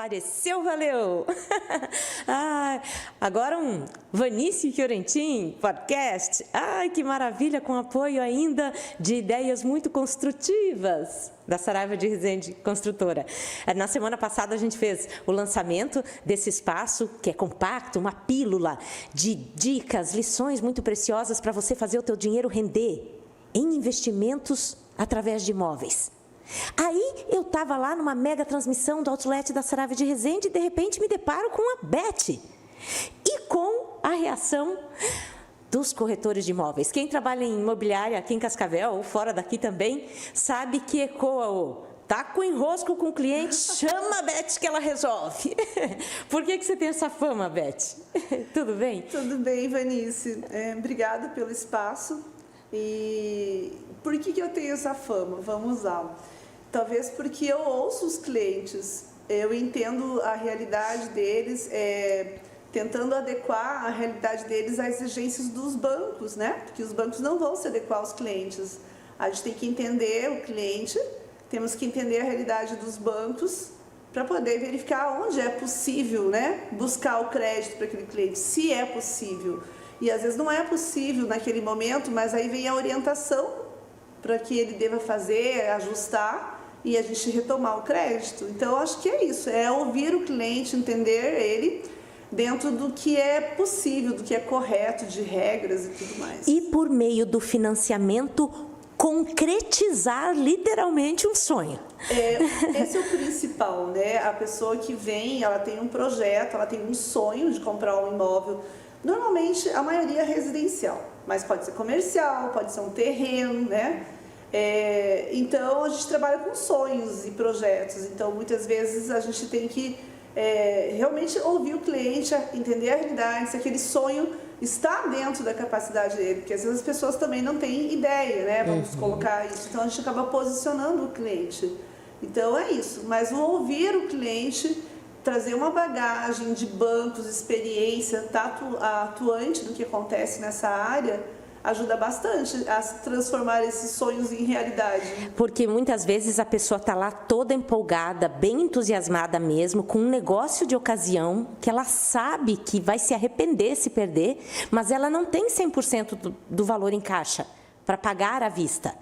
Apareceu, valeu! Agora um Vanice Fiorentin podcast. Ai, que maravilha, com apoio ainda de ideias muito construtivas da Saraiva de Resende Construtora. Na semana passada a gente fez o lançamento desse espaço que é compacto, uma pílula de dicas, lições muito preciosas para você fazer o teu dinheiro render em investimentos através de imóveis. Aí eu estava lá numa mega transmissão do Outlet da Saraiva de Resende e de repente me deparo com a Beth e com a reação dos corretores de imóveis. Quem trabalha em imobiliária aqui em Cascavel ou fora daqui também sabe que ecoa o tá com enrosco com o cliente, chama a Beth que ela resolve. Por que você tem essa fama, Beth? Tudo bem? Tudo bem, Vanice. Obrigada pelo espaço. E por que eu tenho essa fama? Vamos lá. Talvez porque eu ouço os clientes, eu entendo a realidade deles, tentando adequar a realidade deles às exigências dos bancos, né? Porque os bancos não vão se adequar aos clientes. A gente tem que entender o cliente, temos que entender a realidade dos bancos para poder verificar onde é possível, né? Buscar o crédito para aquele cliente, se é possível. E às vezes não é possível naquele momento, mas aí vem a orientação para que ele deva fazer, ajustar e a gente retomar o crédito. Então, eu acho que é isso, é ouvir o cliente, entender ele dentro do que é possível, do que é correto, de regras e tudo mais. E por meio do financiamento, concretizar literalmente um sonho. Esse é o principal, né? A pessoa que vem, ela tem um projeto, ela tem um sonho de comprar um imóvel. Normalmente, a maioria é residencial, mas pode ser comercial, pode ser um terreno, né? Então, a gente trabalha com sonhos e projetos. Então, muitas vezes, a gente tem que realmente ouvir o cliente, entender a realidade, se aquele sonho está dentro da capacidade dele, porque às vezes as pessoas também não têm ideia, né? Vamos colocar isso. Então, a gente acaba posicionando o cliente. Então, é isso. Mas o ouvir o cliente, trazer uma bagagem de bancos, experiência, tá atuante do que acontece nessa área, ajuda bastante a transformar esses sonhos em realidade. Porque muitas vezes a pessoa está lá toda empolgada, bem entusiasmada mesmo, com um negócio de ocasião, que ela sabe que vai se arrepender se perder, mas ela não tem 100% do valor em caixa para pagar à vista.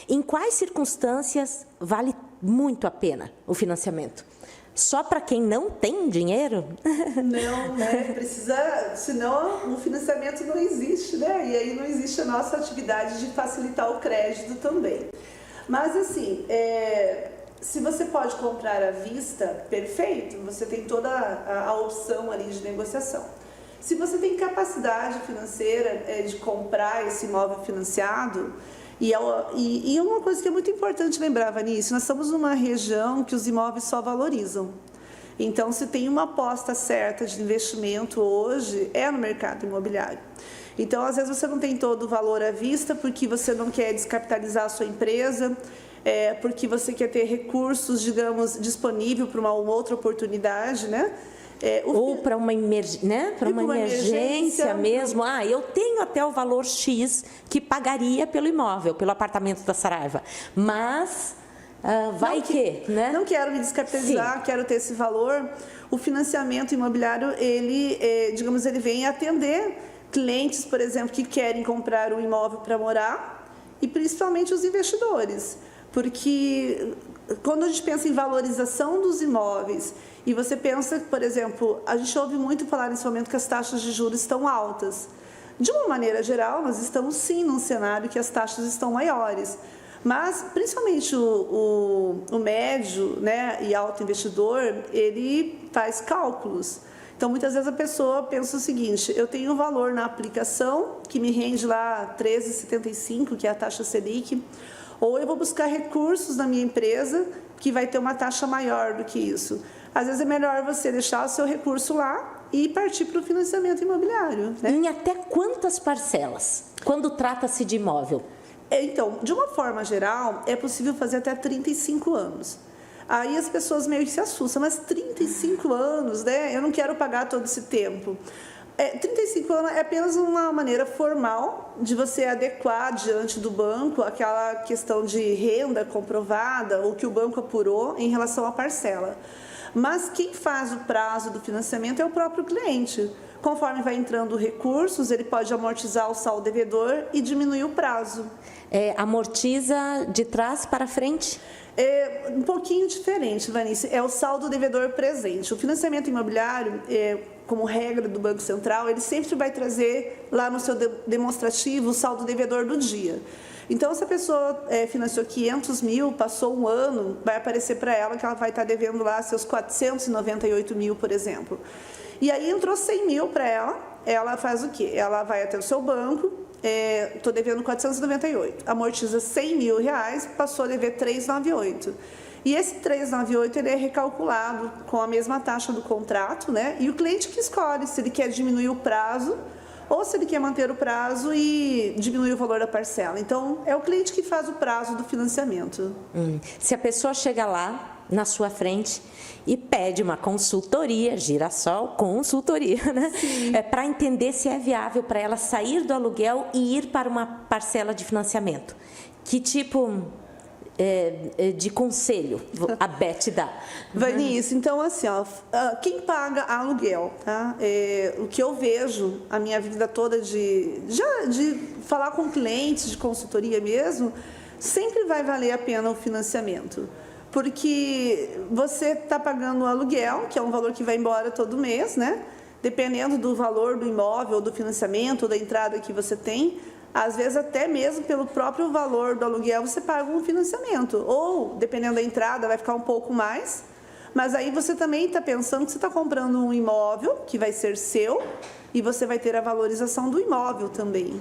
Em quais circunstâncias vale muito a pena o financiamento? Só para quem não tem dinheiro? Não, né? Precisa, senão o financiamento não existe, né? E aí não existe a nossa atividade de facilitar o crédito também. Mas assim, se você pode comprar à vista, perfeito, você tem toda a opção ali de negociação. Se você tem capacidade financeira de comprar esse imóvel financiado, e uma coisa que é muito importante lembrar, Vanice, nós estamos numa região que os imóveis só valorizam. Então, se tem uma aposta certa de investimento hoje, é no mercado imobiliário. Então, às vezes você não tem todo o valor à vista porque você não quer descapitalizar a sua empresa, porque você quer ter recursos, digamos, disponível para uma outra oportunidade, né? Ou para uma, né? Para uma emergência mesmo. Eu tenho até o valor X que pagaria pelo imóvel, pelo apartamento da Saraiva. Mas né? Não quero me descapitalizar, quero ter esse valor. O financiamento imobiliário, ele vem atender clientes, por exemplo, que querem comprar um imóvel para morar e principalmente os investidores. Porque quando a gente pensa em valorização dos imóveis e você pensa, por exemplo, a gente ouve muito falar nesse momento que as taxas de juros estão altas. De uma maneira geral, nós estamos sim num cenário que as taxas estão maiores. Mas, principalmente o médio, né, e alto investidor, ele faz cálculos. Então, muitas vezes a pessoa pensa o seguinte, eu tenho um valor na aplicação que me rende lá 13,75, que é a taxa Selic, ou eu vou buscar recursos na minha empresa que vai ter uma taxa maior do que isso. Às vezes é melhor você deixar o seu recurso lá e partir para o financiamento imobiliário, né? Em até quantas parcelas, quando trata-se de imóvel? Então, de uma forma geral, é possível fazer até 35 anos. Aí as pessoas meio que se assustam, mas 35 anos, né? Eu não quero pagar todo esse tempo. 35 anos é apenas uma maneira formal de você adequar diante do banco aquela questão de renda comprovada ou que o banco apurou em relação à parcela. Mas quem faz o prazo do financiamento é o próprio cliente. Conforme vai entrando recursos, ele pode amortizar o saldo devedor e diminuir o prazo. Amortiza de trás para frente? É um pouquinho diferente, Vanice. É o saldo devedor presente. O financiamento imobiliário, como regra do Banco Central, ele sempre vai trazer lá no seu demonstrativo o saldo devedor do dia. Então, se a pessoa financiou 500 mil, passou um ano, vai aparecer para ela que ela vai estar devendo lá seus 498 mil, por exemplo. E aí entrou 100 mil para ela faz o quê? Ela vai até o seu banco, estou devendo 498, amortiza 100 mil reais, passou a dever 398. E esse 398 ele é recalculado com a mesma taxa do contrato, né? E o cliente que escolhe se ele quer diminuir o prazo ou se ele quer manter o prazo e diminuir o valor da parcela. Então, é o cliente que faz o prazo do financiamento. Se a pessoa chega lá na sua frente e pede uma consultoria, Girassol Consultoria, né? Para entender se é viável para ela sair do aluguel e ir para uma parcela de financiamento. Que tipo de conselho a Beth dá? Vanice, então assim, quem paga aluguel, tá? O que eu vejo a minha vida toda de falar com clientes de consultoria mesmo, sempre vai valer a pena o financiamento. Porque você está pagando o aluguel, que é um valor que vai embora todo mês, né? Dependendo do valor do imóvel, do financiamento, da entrada que você tem, às vezes até mesmo pelo próprio valor do aluguel você paga um financiamento. Ou, dependendo da entrada, vai ficar um pouco mais. Mas aí você também está pensando que você está comprando um imóvel que vai ser seu e você vai ter a valorização do imóvel também.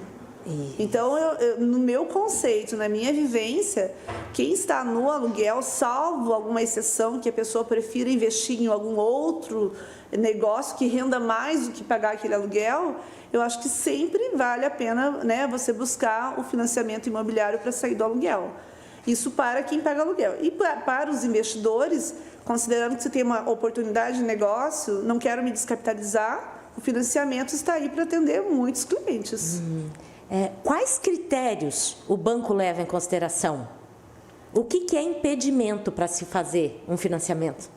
Então, no meu conceito, na minha vivência, quem está no aluguel, salvo alguma exceção que a pessoa prefira investir em algum outro negócio que renda mais do que pagar aquele aluguel, eu acho que sempre vale a pena, né, você buscar o financiamento imobiliário para sair do aluguel. Isso para quem paga aluguel. E para os investidores, considerando que você tem uma oportunidade de negócio, não quero me descapitalizar, o financiamento está aí para atender muitos clientes. Quais critérios o banco leva em consideração? O que é impedimento para se fazer um financiamento?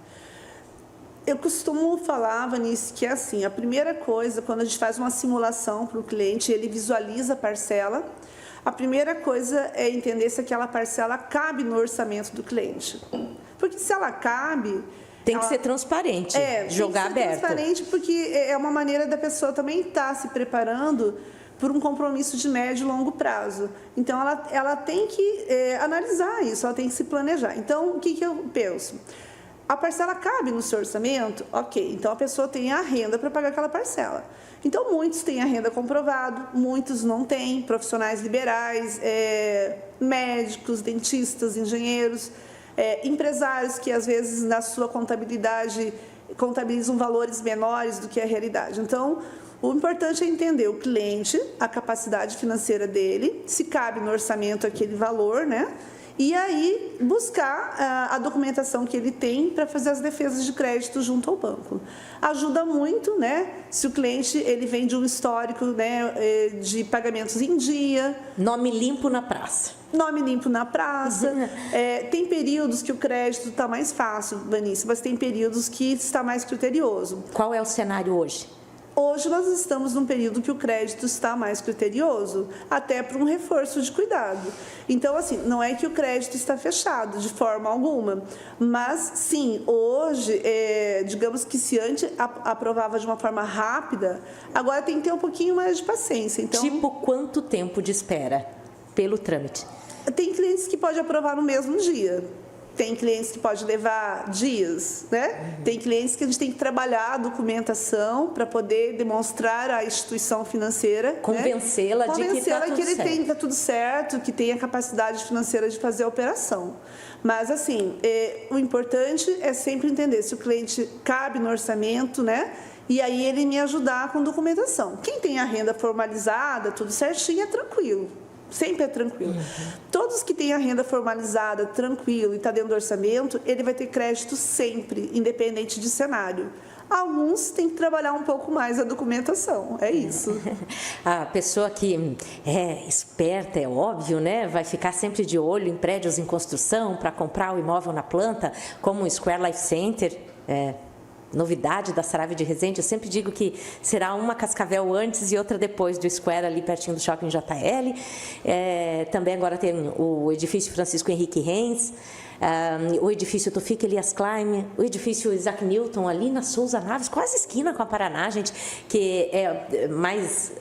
Eu costumo falar, Vanice, que é assim, a primeira coisa, quando a gente faz uma simulação para o cliente, ele visualiza a parcela, a primeira coisa é entender se aquela parcela cabe no orçamento do cliente. Porque se ela cabe... Tem que ser transparente, jogar aberto. Tem que ser transparente porque é uma maneira da pessoa também estar se preparando por um compromisso de médio e longo prazo. Então, ela tem que analisar isso, ela tem que se planejar. Então, o que eu penso? A parcela cabe no seu orçamento? Ok, então a pessoa tem a renda para pagar aquela parcela. Então, muitos têm a renda comprovada, muitos não têm, profissionais liberais, médicos, dentistas, engenheiros, empresários que, às vezes, na sua contabilidade, contabilizam valores menores do que a realidade. Então, o importante é entender o cliente, a capacidade financeira dele, se cabe no orçamento aquele valor, né? E aí buscar a documentação que ele tem para fazer as defesas de crédito junto ao banco. Ajuda muito, né? Se o cliente ele vem de um histórico, né, de pagamentos em dia. Nome limpo na praça. Nome limpo na praça. Tem períodos que o crédito está mais fácil, Vanice, mas tem períodos que está mais criterioso. Qual é o cenário hoje? Hoje nós estamos num período que o crédito está mais criterioso, até para um reforço de cuidado. Então, assim, não é que o crédito está fechado de forma alguma, mas sim, hoje, digamos que se antes aprovava de uma forma rápida, agora tem que ter um pouquinho mais de paciência. Então, tipo, quanto tempo de espera pelo trâmite? Tem clientes que pode aprovar no mesmo dia. Tem clientes que pode levar dias, né? Tem clientes que a gente tem que trabalhar a documentação para poder demonstrar à instituição financeira, convencê-la, né? De que está tudo certo. Está tudo certo, que tem a capacidade financeira de fazer a operação. Mas, assim, o importante é sempre entender se o cliente cabe no orçamento, né? E aí ele me ajudar com documentação. Quem tem a renda formalizada, tudo certinho, é tranquilo. Sempre é tranquilo. Todos que têm a renda formalizada, tranquilo e está dentro do orçamento, ele vai ter crédito sempre, independente de cenário. Alguns têm que trabalhar um pouco mais a documentação, é isso. A pessoa que é esperta, é óbvio, né? Vai ficar sempre de olho em prédios em construção para comprar o imóvel na planta, como o Square Life Center. novidade da Saraiva de Resende. Eu sempre digo que será uma Cascavel antes e outra depois do Square, ali pertinho do Shopping JL. Também agora tem o edifício Francisco Henrique Reis, o edifício Tofik Elias Klein, o edifício Isaac Newton, ali na Souza Naves, quase esquina com a Paraná, gente, que é mais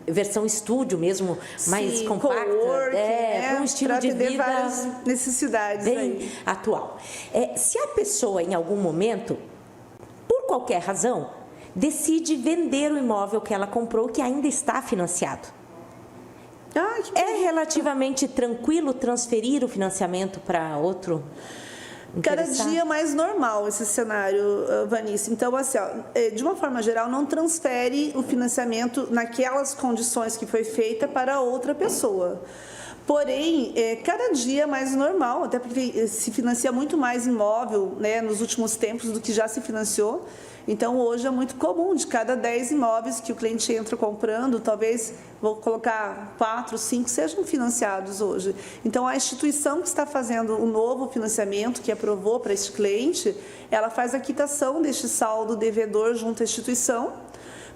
versão estúdio mesmo, mais compacta, com um estilo de vida várias necessidades bem aí. atual. Se a pessoa, em algum momento, por qualquer razão, decide vender o imóvel que ela comprou, que ainda está financiado, é relativamente tranquilo transferir o financiamento para outro Cada dia mais normal esse cenário, Vanice. Então, assim, de uma forma geral, não transfere o financiamento naquelas condições que foi feita para outra pessoa. Porém, cada dia mais normal, até porque se financia muito mais imóvel, né, nos últimos tempos do que já se financiou. Então, hoje é muito comum, de cada 10 imóveis que o cliente entra comprando, talvez, vou colocar 4, 5, sejam financiados hoje. Então, a instituição que está fazendo o novo financiamento, que aprovou para este cliente, ela faz a quitação deste saldo devedor junto à instituição.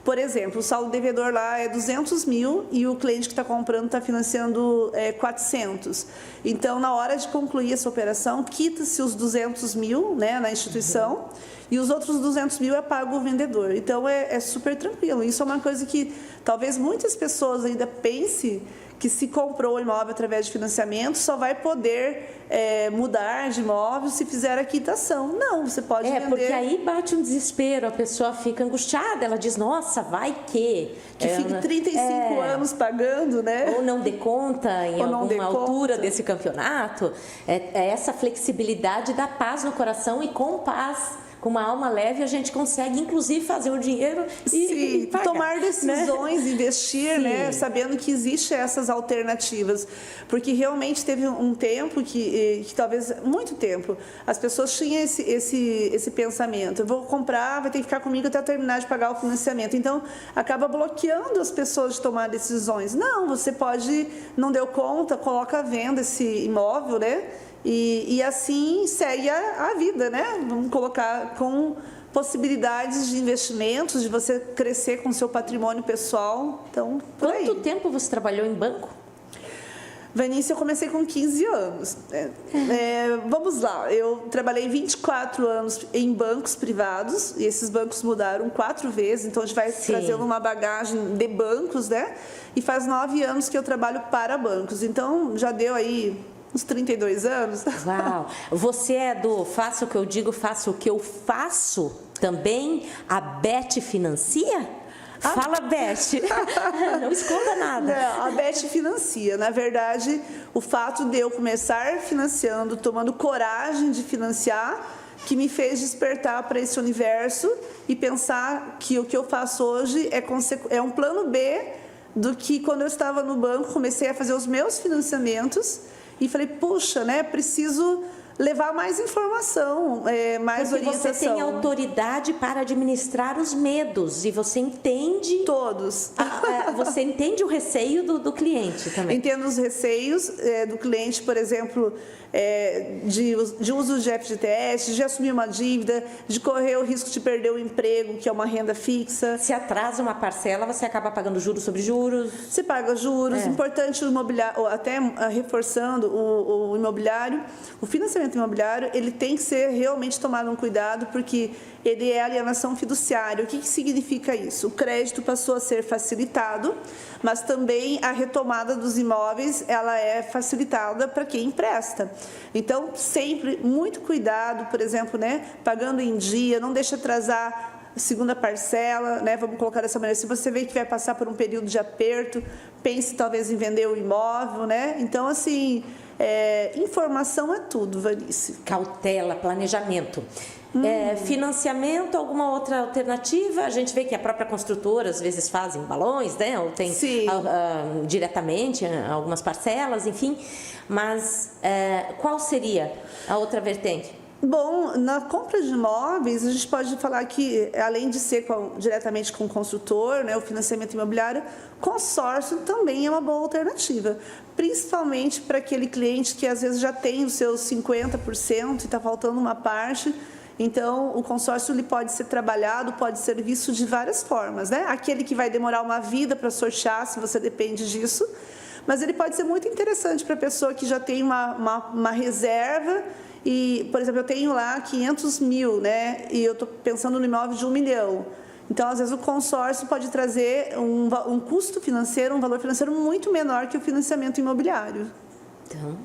Por exemplo, o saldo devedor lá é 200 mil e o cliente que está comprando está financiando 400. Então, na hora de concluir essa operação, quita-se os 200 mil, né, na instituição, e os outros 200 mil é pago o vendedor. Então, é super tranquilo. Isso é uma coisa que talvez muitas pessoas ainda pensem que se comprou o imóvel através de financiamento, só vai poder mudar de imóvel se fizer a quitação. Não, você pode vender. Porque aí bate um desespero, a pessoa fica angustiada, ela diz, nossa, vai que... fique 35 anos pagando, né? Ou não dê conta em alguma altura desse campeonato. Essa flexibilidade dá paz no coração e com paz, com uma alma leve, a gente consegue, inclusive, fazer o dinheiro e pagar, tomar decisões, né? Investir, né? Sabendo que existem essas alternativas. Porque realmente teve um tempo que talvez, muito tempo, as pessoas tinham esse pensamento. Eu vou comprar, vai ter que ficar comigo até terminar de pagar o financiamento. Então, acaba bloqueando as pessoas de tomar decisões. Não, você pode, não deu conta, coloca à venda esse imóvel, né? E assim segue a vida, né? Vamos colocar com possibilidades de investimentos, de você crescer com o seu patrimônio pessoal. Então, por aí. Quanto tempo você trabalhou em banco? Vanice, eu comecei com 15 anos. Vamos lá, eu trabalhei 24 anos em bancos privados, e esses bancos mudaram 4 vezes, então a gente vai trazendo uma bagagem de bancos, né? E faz 9 anos que eu trabalho para bancos, então já deu aí uns 32 anos. Uau! Você é do faço o que eu digo, faço o que eu faço também? A Beth financia? Fala, Beth. Não esconda nada. Não, a Beth financia. Na verdade, o fato de eu começar financiando, tomando coragem de financiar, que me fez despertar para esse universo e pensar que o que eu faço hoje é um plano B do que quando eu estava no banco, comecei a fazer os meus financiamentos e falei, puxa, né, preciso levar mais informação, mais porque orientação. Você tem autoridade para administrar os medos e você entende... Todos. Você entende o receio do cliente também. Entendo os receios do cliente, por exemplo, de uso de FGTS, de assumir uma dívida, de correr o risco de perder o emprego, que é uma renda fixa. Se atrasa uma parcela, você acaba pagando juros sobre juros. Você paga juros. Importante o imobiliário, até reforçando o imobiliário, o financiamento imobiliário, ele tem que ser realmente tomado um cuidado, porque ele é alienação fiduciária. O que significa isso? O crédito passou a ser facilitado, mas também a retomada dos imóveis, ela é facilitada para quem empresta. Então, sempre muito cuidado, por exemplo, né, pagando em dia, não deixa atrasar a segunda parcela, né, vamos colocar dessa maneira. Se você vê que vai passar por um período de aperto, pense talvez em vender o imóvel, né? Então, assim, informação é tudo, Vanice. Cautela, planejamento. Financiamento, alguma outra alternativa? A gente vê que a própria construtora às vezes fazem balões, né? Ou tem diretamente algumas parcelas, enfim. Mas qual seria a outra vertente? Bom, na compra de imóveis, a gente pode falar que, além de ser diretamente com o construtor, né, o financiamento imobiliário, consórcio também é uma boa alternativa. Principalmente para aquele cliente que às vezes já tem os seus 50% e está faltando uma parte. Então, o consórcio ele pode ser trabalhado, pode ser visto de várias formas, né? Aquele que vai demorar uma vida para sortear, se você depende disso, mas ele pode ser muito interessante para a pessoa que já tem uma reserva e, por exemplo, eu tenho lá 500 mil, né? E eu estou pensando no imóvel de 1 milhão. Então, às vezes, o consórcio pode trazer um custo financeiro, um valor financeiro muito menor que o financiamento imobiliário. Então,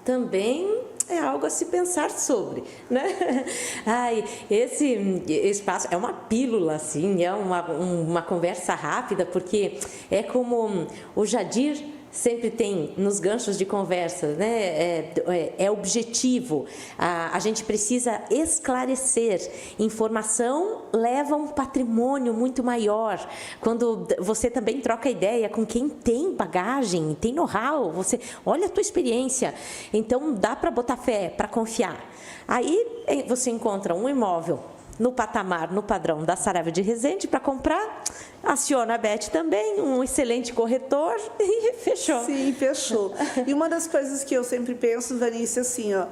também é algo a se pensar sobre, né? Ai, esse espaço é uma pílula, assim, é uma conversa rápida, porque é como o Jadir sempre tem nos ganchos de conversa, né? É objetivo. A gente precisa esclarecer. Informação leva um patrimônio muito maior. Quando você também troca ideia com quem tem bagagem, tem know-how, você olha a tua experiência. Então dá para botar fé, para confiar. Aí você encontra um imóvel no patamar, no padrão da Saraiva de Resende para comprar, aciona a Beth também, um excelente corretor e fechou. Sim, fechou. E uma das coisas que eu sempre penso, Vanice, assim, ó,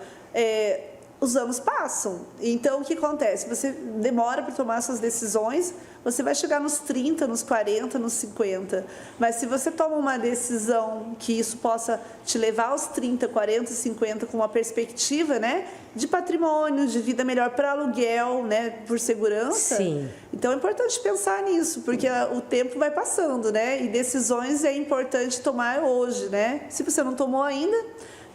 os anos passam. Então, o que acontece? Você demora para tomar essas decisões, você vai chegar nos 30, nos 40, nos 50. Mas se você toma uma decisão que isso possa te levar aos 30, 40, 50 com uma perspectiva, né, de patrimônio, de vida melhor para aluguel, né, por segurança. Sim. Então, é importante pensar nisso, porque o tempo vai passando, né? E decisões é importante tomar hoje, né? Se você não tomou ainda,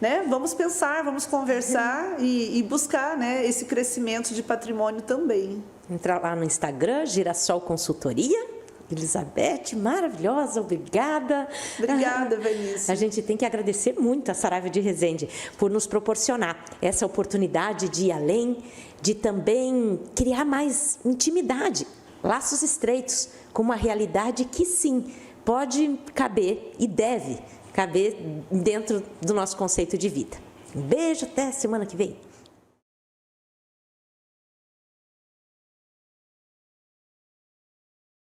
né? Vamos pensar, vamos conversar e buscar, né, esse crescimento de patrimônio também. Entra lá no Instagram, Girassol Consultoria. Elizabeth, maravilhosa, obrigada. Obrigada, Vanice. A gente tem que agradecer muito a Saraiva de Resende por nos proporcionar essa oportunidade de ir além, de também criar mais intimidade, laços estreitos, com uma realidade que sim, pode caber e deve caber dentro do nosso conceito de vida. Um beijo, até semana que vem.